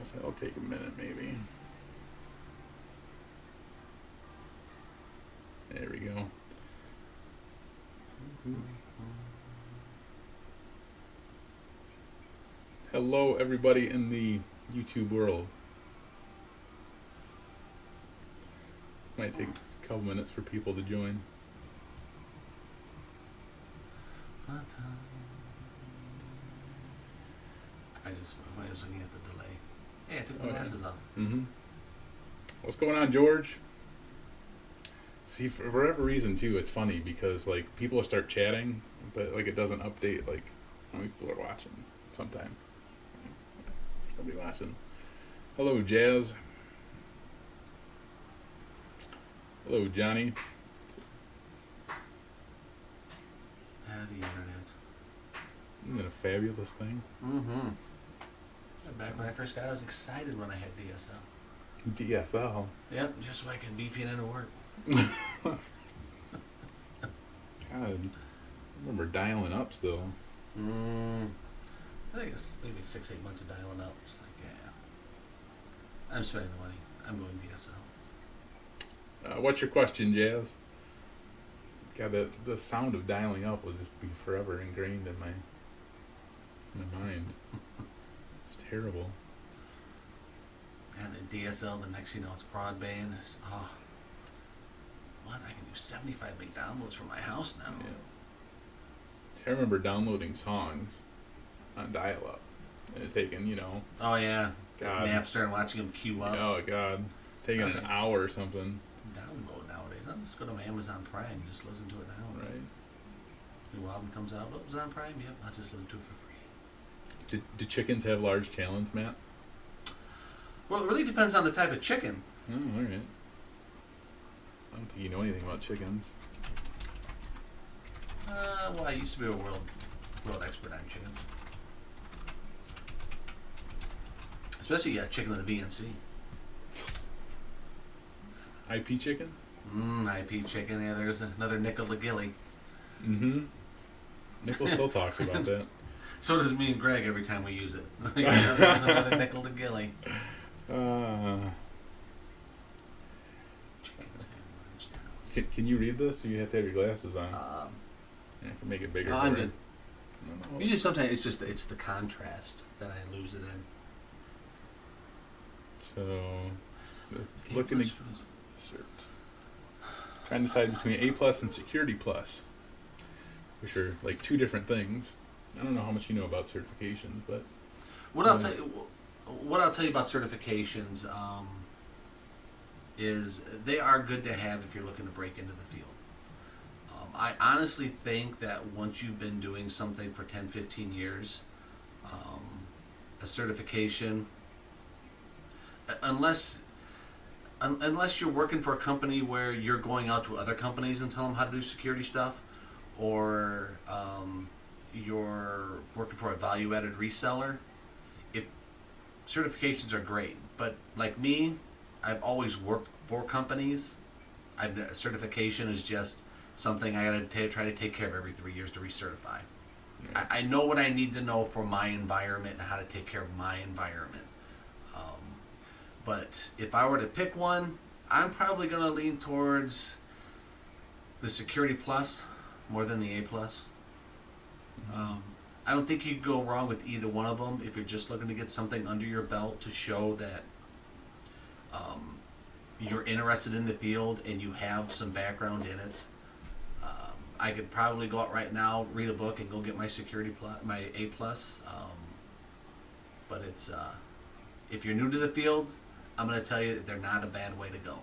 So it'll take a minute maybe. There we go. Hello everybody in the YouTube world. Might take a couple minutes for people to join. I was looking at the delay. Hey, I took my glasses off. Mm-hmm. What's going on, George? See, for whatever reason too, it's funny because like people start chatting, but like it doesn't update like how many people are watching. Sometimes nobody watching. Hello, Jazz. Hello, Johnny. The internet. Isn't it a fabulous thing? Mm-hmm. Back when I first got it, I was excited when I had DSL. DSL. Yep, just so I could VPN into work. God, I remember dialing up still. I think it's maybe 6-8 months of dialing up. It's like, yeah, I'm spending the money. I'm going DSL. What's your question, Jazz? God, the sound of dialing up will just be forever ingrained in my mind. It's terrible. And then DSL, the next you know it's broadband. It's, what? I can do 75 meg downloads from my house now. Yeah. See, I remember downloading songs on dial-up, and it taking, Oh yeah. God. Napster and watching them queue up. Oh God, taking an hour or something. Download nowadays. I'll just go to my Amazon Prime. Just listen to it now. Right. New album comes out. Oh, it was on Prime. Yep. I'll just listen to it for free. Do chickens have large talons, Matt? Well, it really depends on the type of chicken. Oh, all right. I don't think you know anything about chickens. Well, I used to be a world expert on chicken. Especially chicken of the VNC. IP chicken? IP chicken. Yeah, there's another nickel to Gilly. Mm-hmm. Nickel still talks about that. So does me and Greg every time we use it. There's another nickel to Gilly. Can you read this? Or you have to have your glasses on. I can make it bigger. No, I'm good. Usually, sometimes it's the contrast that I lose it in. So, looking to trying to decide between A plus and Security Plus, which are like two different things. I don't know how much you know about certifications, but what I'll tell you about certifications is they are good to have if you're looking to break into the field. I honestly think that once you've been doing something for 10, 15 years, a certification, unless you're working for a company where you're going out to other companies and tell them how to do security stuff, or you're working for a value-added reseller, if certifications are great. But like me, I've always worked for companies. Certification is just something I gotta try to take care of every 3 years to recertify. Yeah. I know what I need to know for my environment and how to take care of my environment. But if I were to pick one, I'm probably gonna lean towards the Security Plus more than the A Plus. Mm-hmm. I don't think you could go wrong with either one of them if you're just looking to get something under your belt to show that you're interested in the field and you have some background in it. I could probably go out right now, read a book, and go get my Security Plus, my A Plus. But it's if you're new to the field, I'm going to tell you that they're not a bad way to go.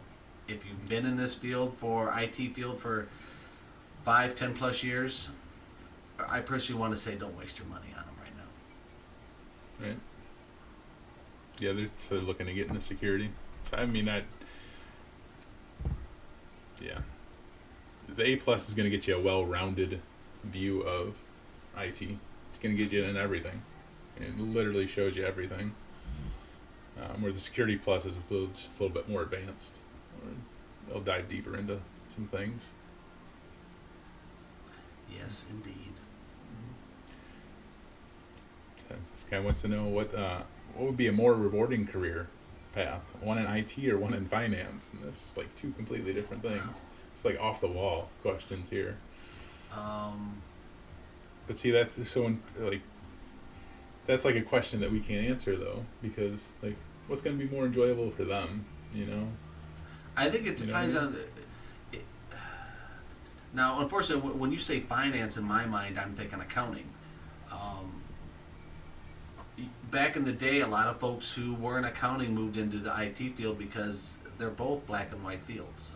If you've been in this field IT field for 5, 10 plus years, I personally want to say don't waste your money on them right now. Right. Yeah, they're looking to get into security. I mean, yeah. The A plus is going to get you a well-rounded view of IT. It's going to get you in everything. It literally shows you everything. Where the Security Plus is just a little bit more advanced. They'll dive deeper into some things. Yes, indeed. This guy wants to know what would be a more rewarding career path? One in IT or one in finance? And that's just like two completely different things. It's like off the wall questions here. Um, But see, that's so like that's like a question that we can't answer though, because like what's going to be more enjoyable for them, you know? I think it You know depends what I mean? on. It, now, unfortunately, when you say finance, in my mind, I'm thinking accounting. Um, Back in the day, a lot of folks who were in accounting moved into the IT field because they're both black and white fields.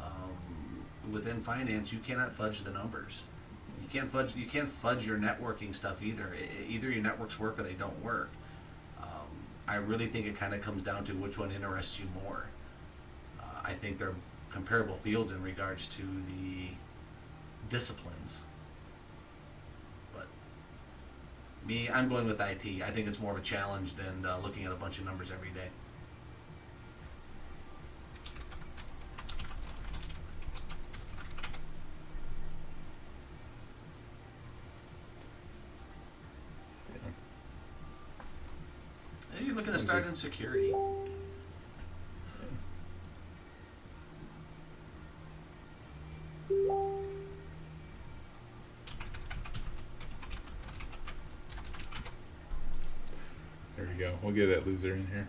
Within finance, you cannot fudge the numbers. You can't fudge. You can't fudge your networking stuff either. Either your networks work or they don't work. I really think it kind of comes down to which one interests you more. I think they're comparable fields in regards to the disciplines. But me, I'm going with IT. I think it's more of a challenge than looking at a bunch of numbers every day. Yeah. Maybe you're looking to start in security. There you go. We'll get that loser in here.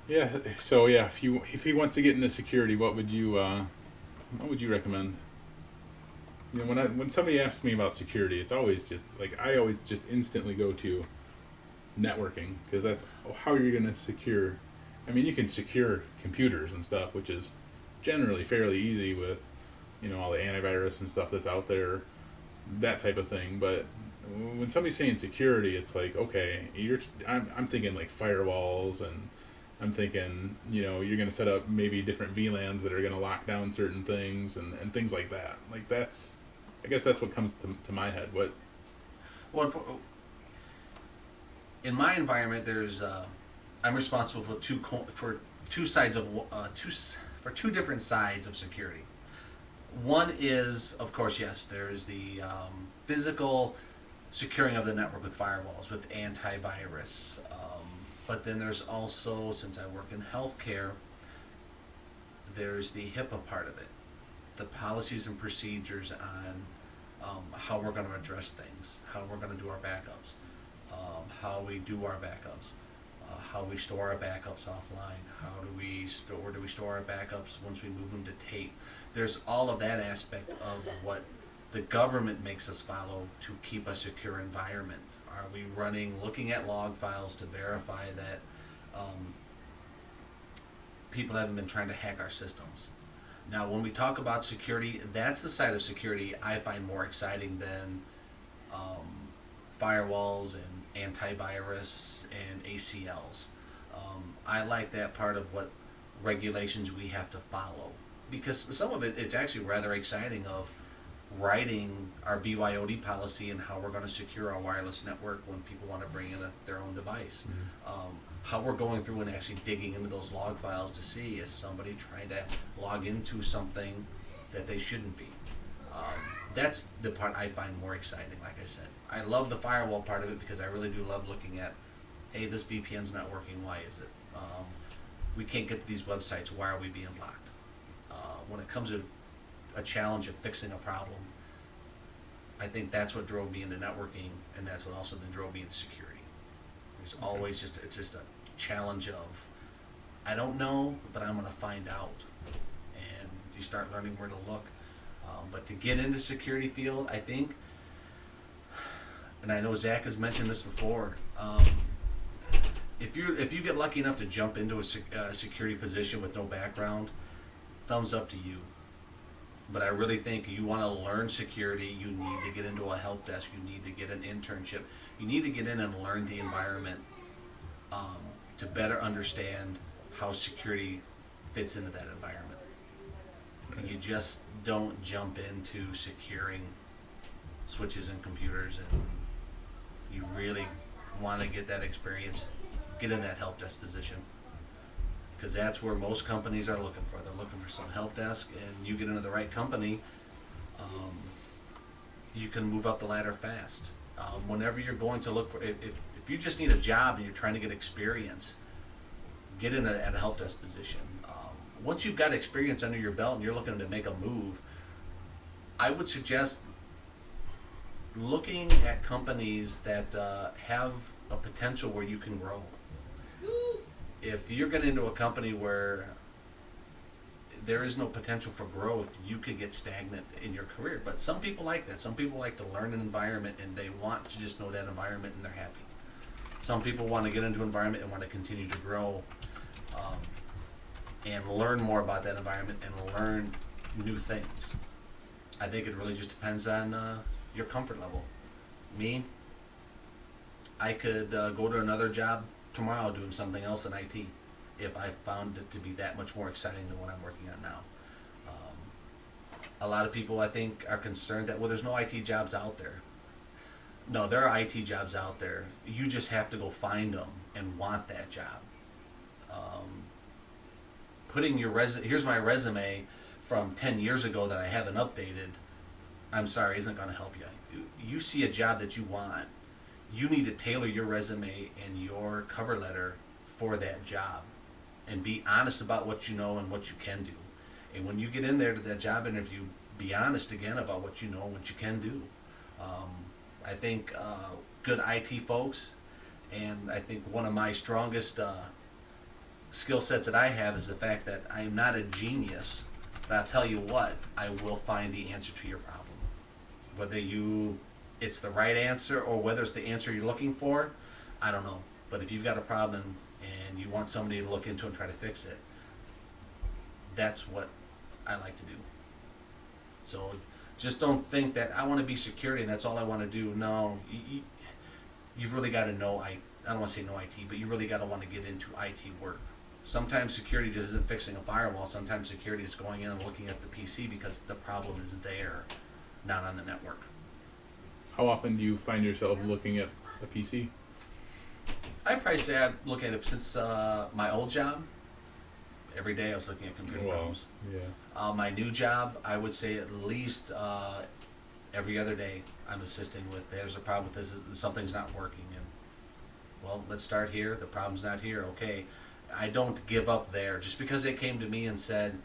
Yeah. So yeah, if he wants to get into security, what would you recommend? You know, when somebody asks me about security, it's always just like I always just instantly go to networking, because that's how you're going to secure. I mean, you can secure computers and stuff, which is generally fairly easy with, you know, all the antivirus and stuff that's out there, that type of thing. But when somebody's saying security, it's like, okay, I'm thinking like firewalls, and I'm thinking, you know, you're going to set up maybe different VLANs that are going to lock down certain things and things like that. Like I guess that's what comes to my head. What? Well, in my environment, I'm responsible for two sides of two different sides of security. One is, of course, yes, there's the physical securing of the network with firewalls, with antivirus. But then there's also, since I work in healthcare, there's the HIPAA part of it, the policies and procedures on how we're going to address things, how we're going to do our backups, how we do our backups, how we store our backups offline, how do we store our backups once we move them to tape. There's all of that aspect of what the government makes us follow to keep a secure environment. Are we looking at log files to verify that people haven't been trying to hack our systems? Now, when we talk about security, that's the side of security I find more exciting than firewalls and antivirus and ACLs. I like that part of what regulations we have to follow, because some of it's actually rather exciting, of writing our BYOD policy and how we're going to secure our wireless network when people want to bring in their own device. Mm-hmm. How we're going through and actually digging into those log files to see, is somebody trying to log into something that they shouldn't be. That's the part I find more exciting. Like I said, I love the firewall part of it because I really do love looking at, hey, this VPN's not working, why is it? We can't get to these websites, why are we being blocked? When it comes to a challenge of fixing a problem, I think that's what drove me into networking, and that's what also then drove me into security. It's always it's just a challenge of, I don't know, but I'm going to find out, and you start learning where to look. But to get into security field, I think, and I know Zach has mentioned this before, if you get lucky enough to jump into a security position with no background, thumbs up to you. But I really think you want to learn security, you need to get into a help desk, you need to get an internship, you need to get in and learn the environment to better understand how security fits into that environment. And you just don't jump into securing switches and computers, and you really want to get that experience, get in that help desk position. Because that's where most companies are looking for. They're looking for some help desk, and you get into the right company, you can move up the ladder fast. Whenever you're going to look for, if If you just need a job and you're trying to get experience, get in at a help desk position. Once you've got experience under your belt and you're looking to make a move, I would suggest looking at companies that have a potential where you can grow. If you're getting into a company where there is no potential for growth, you could get stagnant in your career. But some people like that. Some people like to learn an environment and they want to just know that environment and they're happy. Some people want to get into an environment and want to continue to grow and learn more about that environment and learn new things. I think it really just depends on your comfort level. Me, I could go to another job tomorrow doing something else in IT if I found it to be that much more exciting than what I'm working on now. A lot of people, I think, are concerned that, well, there's no IT jobs out there. No, there are IT jobs out there. You just have to go find them and want that job. Putting your here's my resume from 10 years ago that I haven't updated, I'm sorry, isn't going to help you. You see a job that you want, you need to tailor your resume and your cover letter for that job and be honest about what you know and what you can do. And when you get in there to that job interview, be honest again about what you know and what you can do. I think good IT folks, and I think one of my strongest skill sets that I have is the fact that I am not a genius, but I'll tell you what, I will find the answer to your problem. Whether it's the right answer or whether it's the answer you're looking for, I don't know. But if you've got a problem and you want somebody to look into and try to fix it, that's what I like to do. So just don't think that I want to be security and that's all I want to do. No, you've really got to know, I don't want to say no IT, but you really got to want to get into IT work. Sometimes security just isn't fixing a firewall. Sometimes security is going in and looking at the PC because the problem is there, not on the network. How often do you find yourself looking at a PC? I'd probably say I look at it since my old job. Every day I was looking at computer problems. Yeah. My new job, I would say at least every other day I'm assisting with, there's a problem with this, something's not working. And, well, let's start here. The problem's not here. Okay. I don't give up there. Just because they came to me and said,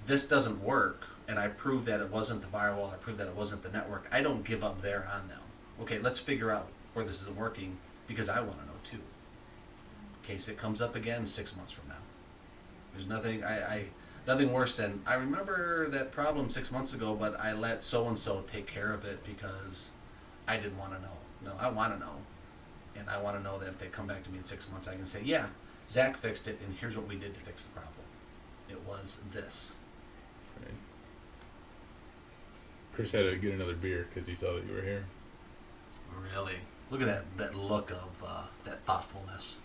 this doesn't work, and I proved that it wasn't the firewall, I proved that it wasn't the network, I don't give up there on them. Okay, let's figure out where this isn't working, because I want to know too. In case it comes up again 6 months from now. There's nothing, nothing worse than, I remember that problem 6 months ago, but I let so-and-so take care of it because I didn't want to know. No, I want to know. And I want to know that if they come back to me in 6 months, I can say, yeah, Zach fixed it, and here's what we did to fix the problem. It was this. Right. Chris had to get another beer because he saw that you were here. Really? Look at that look of that thoughtfulness.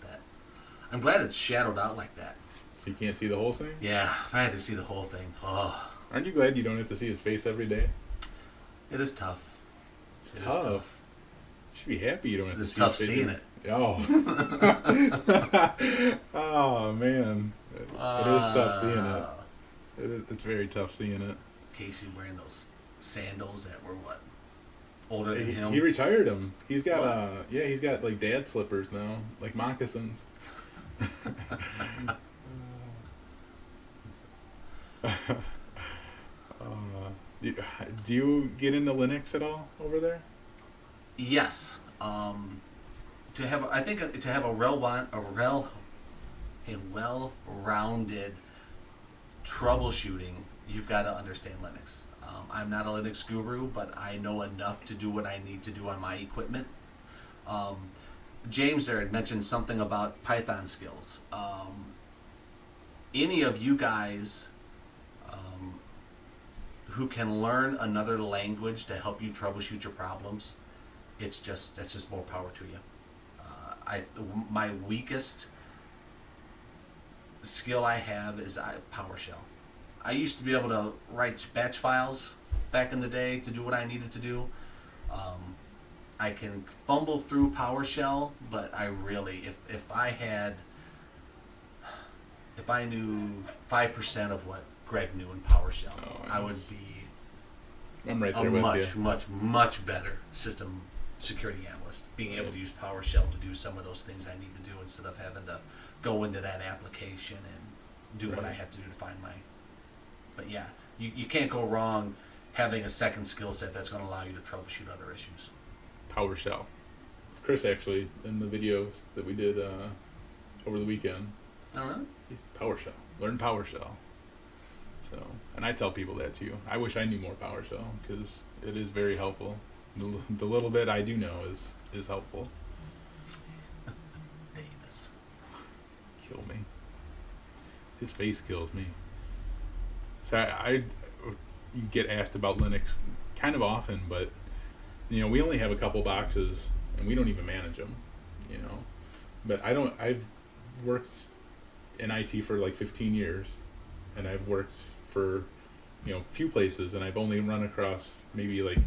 I'm glad it's shadowed out like that. So you can't see the whole thing? Yeah, if I had to see the whole thing. Oh. Aren't you glad you don't have to see his face every day? It is tough. It's tough. You should be happy you don't have to see tough his face. seeing it. Oh. Oh, man. It is tough seeing it. It's very tough seeing it. Casey wearing those sandals that were what? Older than him? He retired them. He's got he's got like dad slippers now, like moccasins. Do you get into Linux at all over there? Yes. To have a well-rounded troubleshooting, you've got to understand Linux. I'm not a Linux guru, but I know enough to do what I need to do on my equipment. James there had mentioned something about Python skills. Any of you guys who can learn another language to help you troubleshoot your problems, that's just more power to you. My weakest skill I have is PowerShell. I used to be able to write batch files back in the day to do what I needed to do. I can fumble through PowerShell, but I really, if I knew 5% of what Greg knew in PowerShell, I would be I'm right a there with you. much better system security analyst, being able to use PowerShell to do some of those things I need to do instead of having to go into that application and do what I Right. have to do to find my. But yeah, you can't go wrong having a second skill set that's going to allow you to troubleshoot other issues. PowerShell. Chris actually, in the video that we did over the weekend, All right. he's PowerShell. Learn PowerShell. So, and I tell people that too. I wish I knew more PowerShell because it is very helpful. The little bit I do know is helpful. Davis. Kill me. His face kills me. So I you get asked about Linux kind of often, but we only have a couple boxes and we don't even manage them. But I've worked in IT for like 15 years, and I've worked for few places, and I've only run across maybe like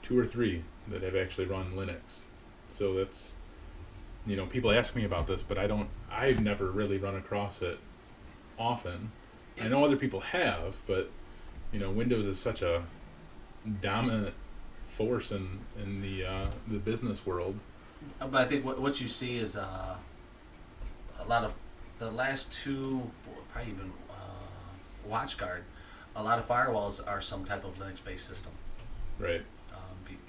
2 or 3 that have actually run Linux. So that's people ask me about this, but I've never really run across it often. I know other people have, but Windows is such a dominant force in the business world. But I think what you see is a lot of the last 2, probably even WatchGuard. A lot of firewalls are some type of Linux-based system, Right.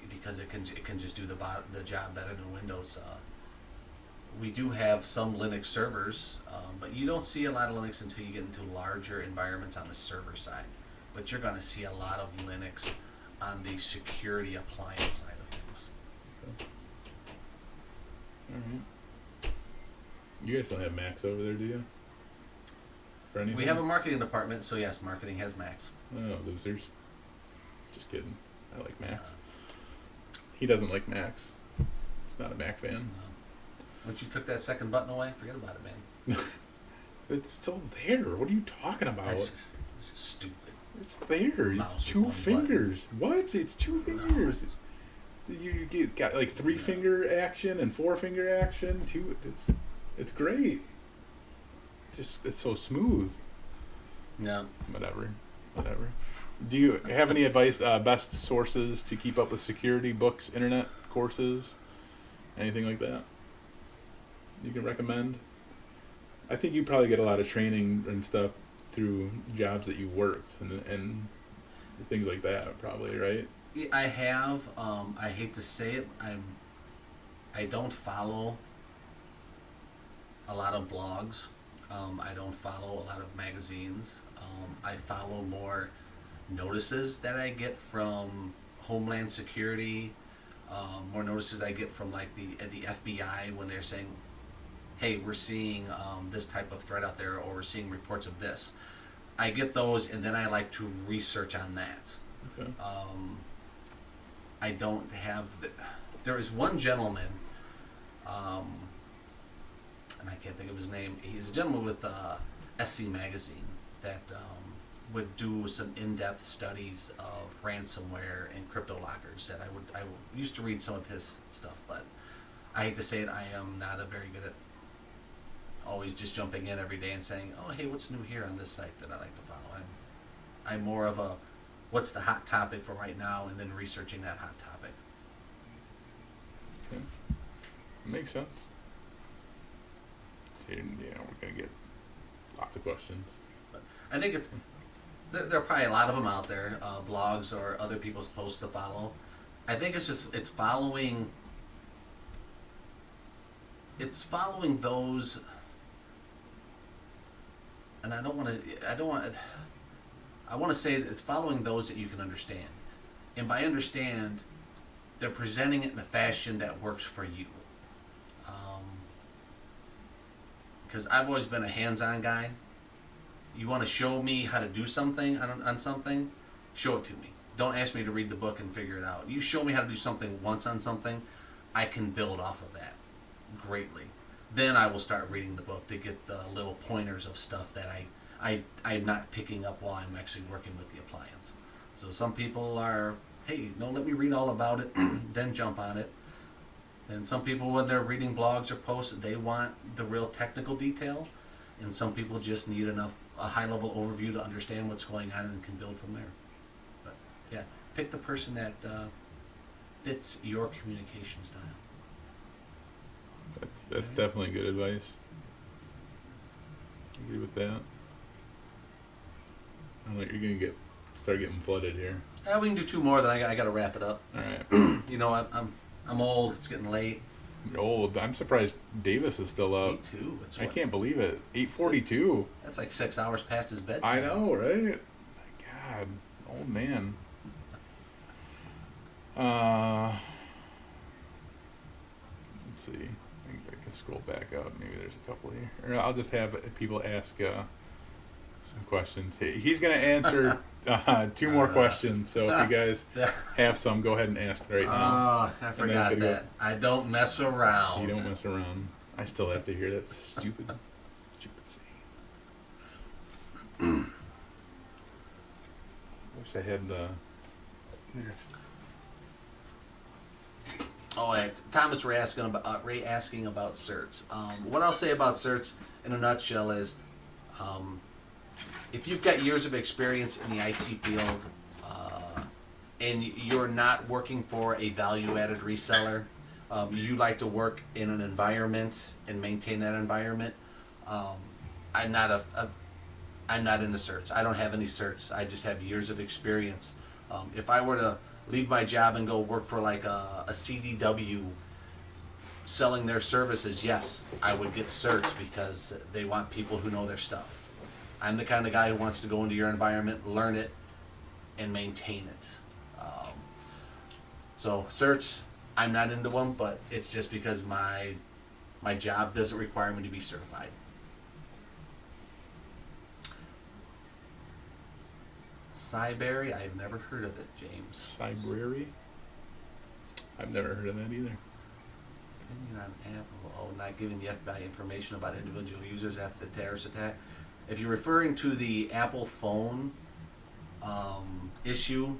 because it can just do the job better than Windows. We do have some Linux servers, but you don't see a lot of Linux until you get into larger environments on the server side. But you're going to see a lot of Linux on the security appliance side of things. Okay. All right. You guys don't have Macs over there, do you? For anything? We have a marketing department, so yes, marketing has Macs. Oh, losers. Just kidding. I like Macs. He doesn't like Macs. He's not a Mac fan. Once you took that second button away, forget about it, man. It's still there. What are you talking about? That's just stupid. It's there. Mouse It's with 2 one fingers. What? It's 2 fingers. You got like 3 finger action and 4 finger action. It's great. Just it's so smooth. No. Whatever. Do you have any advice? Best sources to keep up with security, books, internet courses, anything like that you can recommend? I think you probably get a lot of training and stuff through jobs that you worked and things like that, probably, right? Yeah, I have. I hate to say it. I don't follow a lot of blogs. I don't follow a lot of magazines. I follow more notices that I get from Homeland Security. More notices I get from like the FBI when they're saying, "Hey, we're seeing this type of threat out there, or we're seeing reports of this." I get those, and then I like to research on that. Okay. I don't have. There is one gentleman, and I can't think of his name. He's a gentleman with SC Magazine that would do some in-depth studies of ransomware and crypto lockers. That I used to read some of his stuff, but I hate to say it, I am not a very good at always just jumping in every day and saying, "Oh, hey, what's new here on this site that I like to follow?" I'm more of a what's the hot topic for right now, and then researching that hot topic. Okay. Makes sense. And, we're gonna get lots of questions. But I think there are probably a lot of them out there, blogs or other people's posts to follow. I think it's following those, and I want to say that it's following those that you can understand, and by understand, they're presenting it in a fashion that works for you. Because I've always been a hands-on guy. You want to show me how to do something on something, show it to me. Don't ask me to read the book and figure it out. You show me how to do something once on something, I can build off of that greatly. Then I will start reading the book to get the little pointers of stuff that I'm not picking up while I'm actually working with the appliance. So some people are, hey, no, let me read all about it, then jump on it. And some people, when they're reading blogs or posts, they want the real technical detail. And some people just need a high-level overview to understand what's going on and can build from there. But yeah, pick the person that fits your communication style. That's definitely good advice. Agree with that. I don't know, you're gonna start getting flooded here. We can do two more, then I got to wrap it up. All right. You know, I'm old. It's getting late. You're old. I'm surprised Davis is still up. Me too. I can't believe it. 8:42. That's like 6 hours past his bedtime. I know, right? My God, old man. Let's see. I can scroll back up. Maybe there's a couple here. Or I'll just have people ask some questions. He's going to answer 2 more questions. So if you guys have some, go ahead and ask right now. Oh, I forgot that. I don't mess around. You don't mess around. I still have to hear that stupid saying. Wish I had Thomas Ray asking about certs. What I'll say about certs in a nutshell is, if you've got years of experience in the IT field, and you're not working for a value-added reseller, you like to work in an environment and maintain that environment. I'm not into certs. I don't have any certs. I just have years of experience. If I were to leave my job and go work for like a CDW selling their services, yes, I would get certs because they want people who know their stuff. I'm the kind of guy who wants to go into your environment, learn it, and maintain it. So certs, I'm not into them, but it's just because my job doesn't require me to be certified. Cyberry, I've never heard of it, James. Cyberry? I've never heard of that either. Opinion on Apple. Oh, not giving the FBI information about individual users after the terrorist attack. If you're referring to the Apple phone issue,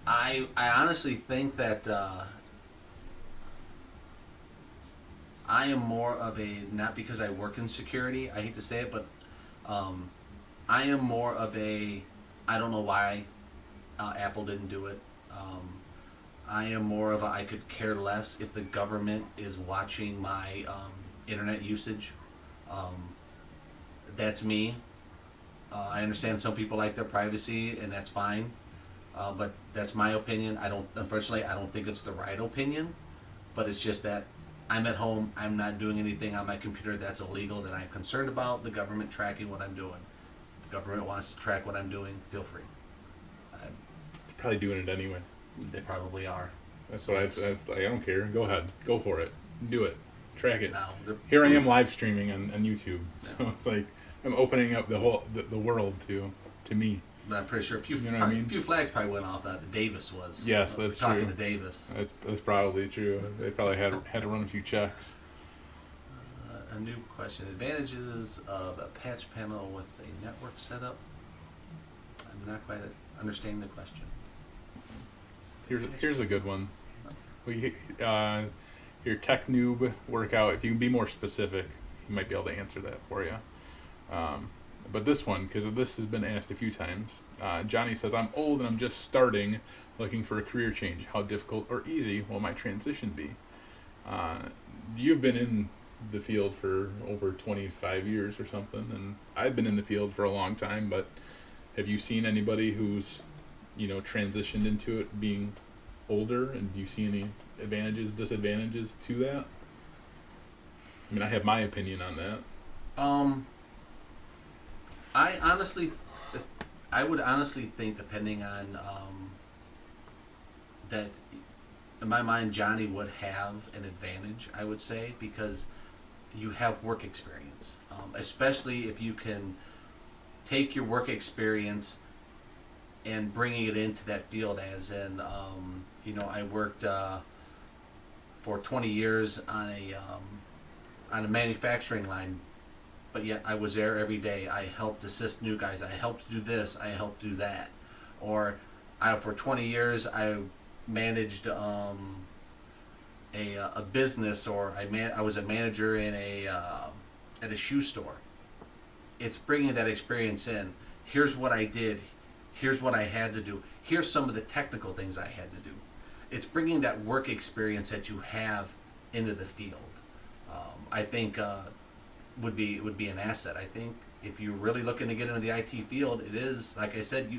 I honestly think that I am more of a, not because I work in security, I hate to say it, but I am more of a, I don't know why Apple didn't do it. I am more of a, I could care less if the government is watching my internet usage. That's me. I understand some people like their privacy, and that's fine. But that's my opinion. Unfortunately, I don't think it's the right opinion, but it's just that I'm at home, I'm not doing anything on my computer that's illegal that I'm concerned about the government tracking what I'm doing. If the government wants to track what I'm doing, feel free. They're probably doing it anyway. They probably are. That's what I don't care. Go ahead. Go for it. Do it. Track it. Now, here I am live streaming on YouTube. So it's like I'm opening up the world to me. But I'm pretty sure a few flags probably went off that Davis was. Yes, that's talking true. to Davis. That's probably true. They probably had to run a few checks. A new question: advantages of a patch panel with a network setup. I'm not quite understanding the question. Here's a good one. Your tech noob workout. If you can be more specific, he might be able to answer that for you. But this one, because this has been asked a few times, Johnny says, I'm old and I'm just starting, looking for a career change. How difficult or easy will my transition be? You've been in the field for over 25 years or something, and I've been in the field for a long time, but have you seen anybody who's, transitioned into it being older, and do you see any advantages, disadvantages to that? I mean, I have my opinion on that. I would honestly think, depending on that, in my mind, Johnny would have an advantage, I would say, because you have work experience, especially if you can take your work experience and bringing it into that field, as in, I worked for 20 years on a manufacturing line, but yet I was there every day. I helped assist new guys. I helped do this. I helped do that. Or for 20 years, I managed a business, or I was a manager in at a shoe store. It's bringing that experience in. Here's what I did. Here's what I had to do. Here's some of the technical things I had to do. It's bringing that work experience that you have into the field. I think would be an asset. I think if you're really looking to get into the IT field, it is, like I said,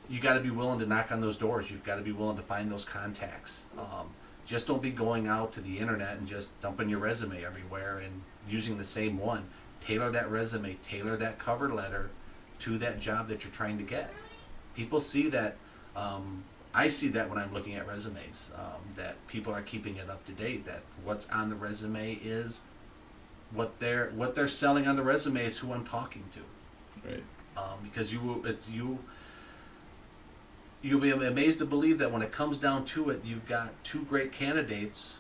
you got to be willing to knock on those doors. You've got to be willing to find those contacts. Just don't be going out to the internet and just dumping your resume everywhere and using the same one. Tailor that resume, tailor that cover letter to that job that you're trying to get. People see that. I see that when I'm looking at resumes, that people are keeping it up to date. That what's on the resume is what they're selling on the resume is who I'm talking to. Right. Because you'll be amazed to believe that when it comes down to it, you've got two great candidates,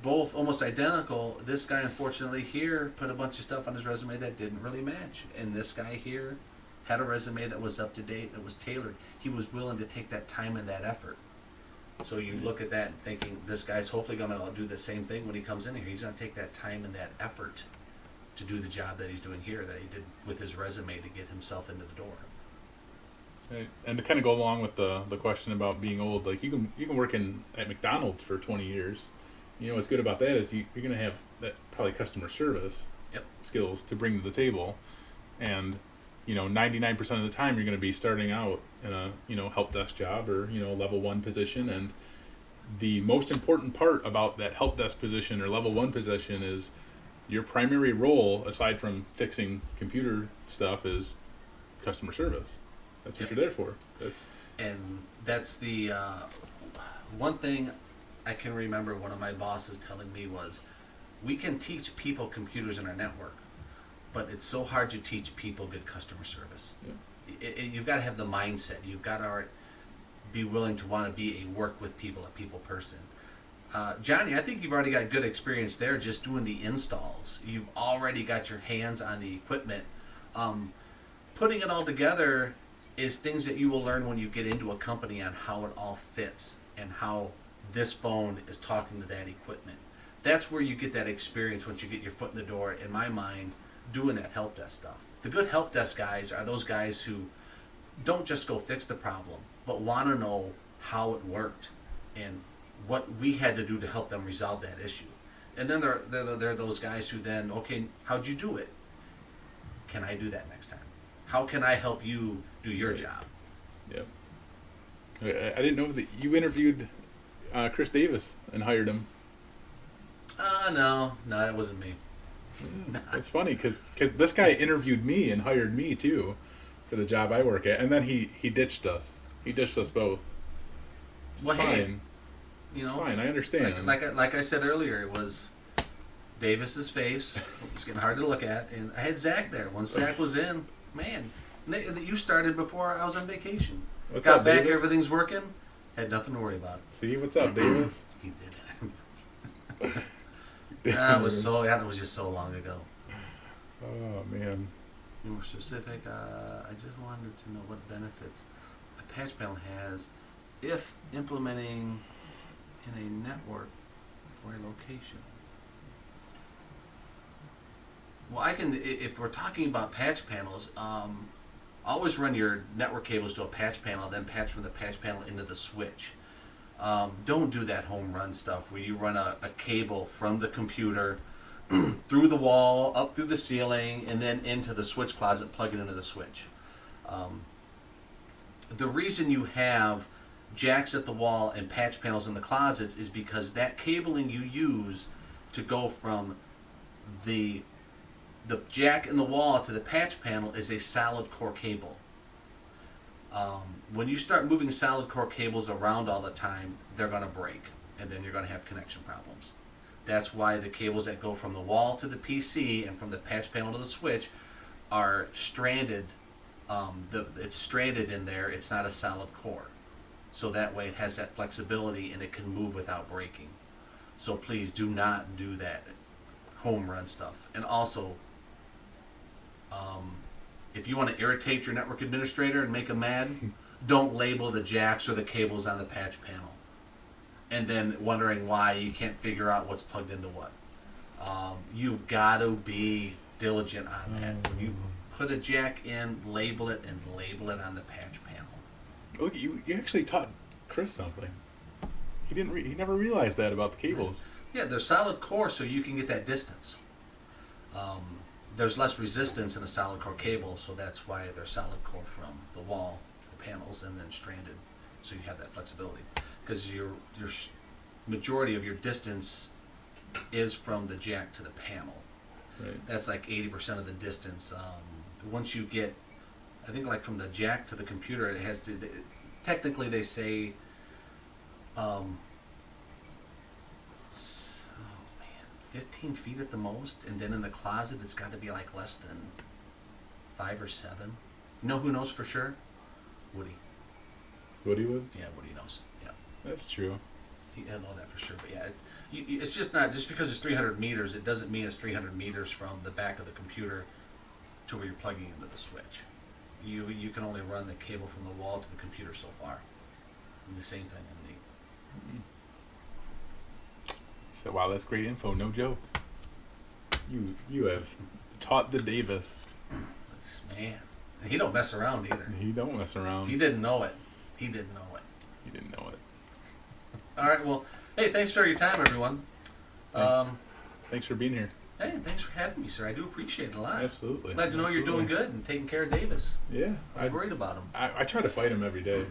both almost identical. This guy, unfortunately, here put a bunch of stuff on his resume that didn't really match, and this guy here had a resume that was up to date, that was tailored. He was willing to take that time and that effort. So you look at that and thinking, this guy's hopefully going to do the same thing when he comes in here. He's going to take that time and that effort to do the job that he's doing here, that he did with his resume to get himself into the door. Right. And to kind of go along with the question about being old, like you can work at McDonald's for 20 years. You know what's good about that is you're going to have that probably customer service skills to bring to the table, and 99% of the time you're going to be starting out in a help desk job or level 1 position, and the most important part about that help desk position or level 1 position is your primary role, aside from fixing computer stuff, is customer service. That's what you're there for. That's the one thing I can remember one of my bosses telling me was, we can teach people computers in our network, but it's so hard to teach people good customer service. Yeah. You've got to have the mindset. You've got to be willing to want to be a work with people, a people person. Johnny, I think you've already got good experience there just doing the installs. You've already got your hands on the equipment. Putting it all together is things that you will learn when you get into a company on how it all fits and how this phone is talking to that equipment. That's where you get that experience once you get your foot in the door, in my mind, doing that help desk stuff. The good help desk guys are those guys who don't just go fix the problem, but want to know how it worked and what we had to do to help them resolve that issue. And then they're those guys who then, okay, how'd you do it? Can I do that next time? How can I help you do your job? Yeah. I didn't know that you interviewed Chris Davis and hired him. No, that wasn't me. It's funny because this guy interviewed me and hired me too for the job I work at, and then he ditched us. He ditched us both. It's fine. Hey, it's fine. I understand. Like I said earlier, it was Davis's face. It was getting hard to look at, and I had Zach there. Once Zach was in, man, you started before I was on vacation. What's Got up, back, Davis? everything's working. Had nothing to worry about. See, what's up, Davis? He did. It was just so long ago. Oh man. More specific, I just wanted to know what benefits a patch panel has if implementing in a network for a location. Well, if we're talking about patch panels, always run your network cables to a patch panel, then patch from the patch panel into the switch. Don't do that home run stuff where you run a cable from the computer through the wall, up through the ceiling, and then into the switch closet, plug it into the switch. The reason you have jacks at the wall and patch panels in the closets is because that cabling you use to go from the jack in the wall to the patch panel is a solid core cable. When you start moving solid core cables around all the time, they're going to break, and then you're going to have connection problems. That's why the cables that go from the wall to the PC and from the patch panel to the switch are stranded. It's stranded in there. It's not a solid core. So that way it has that flexibility and it can move without breaking. So please do not do that home run stuff. And also, if you want to irritate your network administrator and make them mad, don't label the jacks or the cables on the patch panel and then wondering why you can't figure out what's plugged into what. You've got to be diligent on that. When you put a jack in, label it, and label it on the patch panel. Look, you actually taught Chris something. He never realized that about the cables. Yeah, they're solid core, so you can get that distance. There's less resistance in a solid core cable, so that's why they're solid core from the wall for panels, and then stranded, so you have that flexibility. Because your majority of your distance is from the jack to the panel. Right. That's like 80% of the distance. Once you get, I think like from the jack to the computer, it has to. Technically, they say. Oh man, 15 feet at the most, and then in the closet, it's got to be like less than 5 or 7. You know who knows for sure? Woody. Woody would? Yeah, Woody knows. Yeah. That's true. He'll know that for sure. But yeah, it's just not just because it's 300 meters. It doesn't mean it's 300 meters from the back of the computer to where you're plugging into the switch. You can only run the cable from the wall to the computer so far. And the same thing in the. So wow, that's great info. No joke. You have taught the Davis. Man, and he don't mess around either. He don't mess around. If he didn't know it, he didn't know it. He didn't know it. All right. Well, hey, thanks for your time, everyone. Thanks for being here. Hey, thanks for having me, sir. I do appreciate it a lot. Absolutely. Glad to know you're doing good and taking care of Davis. Yeah. I was worried about him. I try to fight him every day.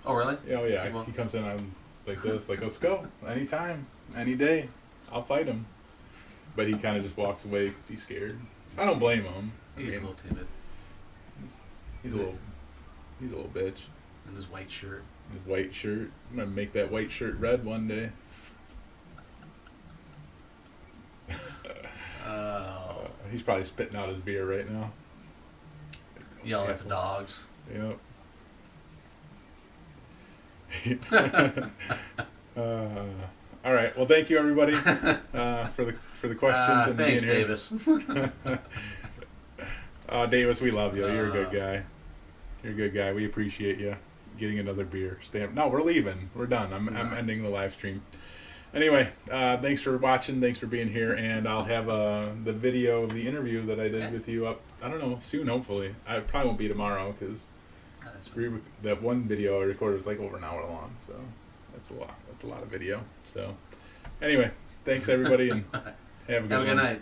Oh, really? Oh yeah. He comes in, I'm like this, like let's go, anytime, any day, I'll fight him. But he kind of just walks away because he's scared. I don't blame him. He's a little timid. He's a little bitch. In his white shirt. His white shirt. I'm gonna make that white shirt red one day. He's probably spitting out his beer right now. Yelling at the dogs. Yep. All right. Well, thank you everybody for the questions and thanks, being here. Davis. Davis, we love you. You're a good guy. You're a good guy. We appreciate you getting another beer. No, we're leaving. We're done. I'm ending the live stream. Anyway, thanks for watching. Thanks for being here. And I'll have the video of the interview that I did with you up, I don't know, soon, hopefully. I probably won't be tomorrow because that one video I recorded was like over an hour long. So that's a lot. That's a lot of video. So anyway, thanks everybody and have a good night.